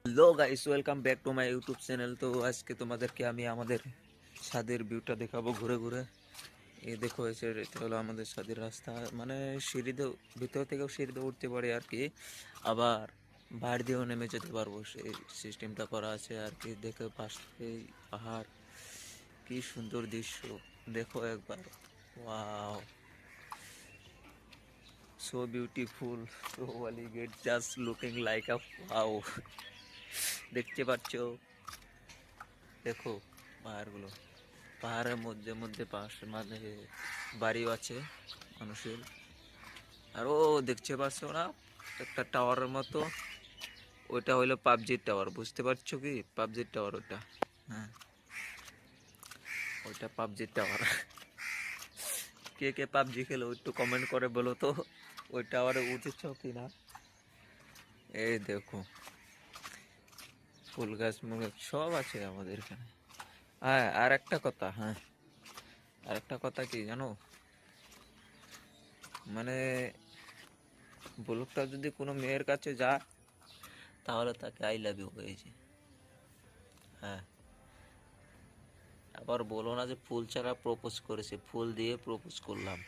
Hello guys, welcome back to my YouTube channel. তো আজকে তোমাদেরকে আমি আমাদের ছাদের ভিউটা দেখাবো ঘুরে ঘুরে। এই দেখো, এটা হলো আমাদের ছাদের রাস্তা। মানে সিঁড়িতে, ভিতর থেকেও সিঁড়িতে উঠতে পারে আর কি, আবার বাইরে দিয়েও নেমে যেতে পারবো, সেই সিস্টেমটা করা আছে আর কি। দেখো পাশে পাহাড়, কি সুন্দর দৃশ্য, দেখো একবার। Wow, so beautiful, so elegant, just looking like আ ওয়াও। দেখতে পাচ্ছ, দেখো পাহাড়গুলো, পাহাড়ের মধ্যে মধ্যে পাশে মানে বাড়িও আছে মানুষের। আর ও দেখতে পাচ্ছ না, একটা টাওয়ারের মতো, ওইটা হইলো পাবজির টাওয়ার। বুঝতে পারছো কি, পাবজির টাওয়ার ওটা। হ্যাঁ, ওইটা পাবজির টাওয়ার। কে কে পাবজি খেলো একটু কমেন্ট করে বলো তো, ওই টাওয়ারে উঠেছ কি না। এই দেখো, ফুল গাছ মুল গাছ সব আছে আমাদের এখানে। হ্যাঁ, আর একটা কথা, হ্যাঁ আর একটা কথা কি জানো, মানে বলুকটা যদি কোনো মেয়ের কাছে যায়, তাহলে তাকে আই লাভ ইউ হয়েছে। হ্যাঁ, আবার বলো না যে ফুল ছাড়া প্রপোজ করেছে, ফুল দিয়ে প্রপোজ করলাম।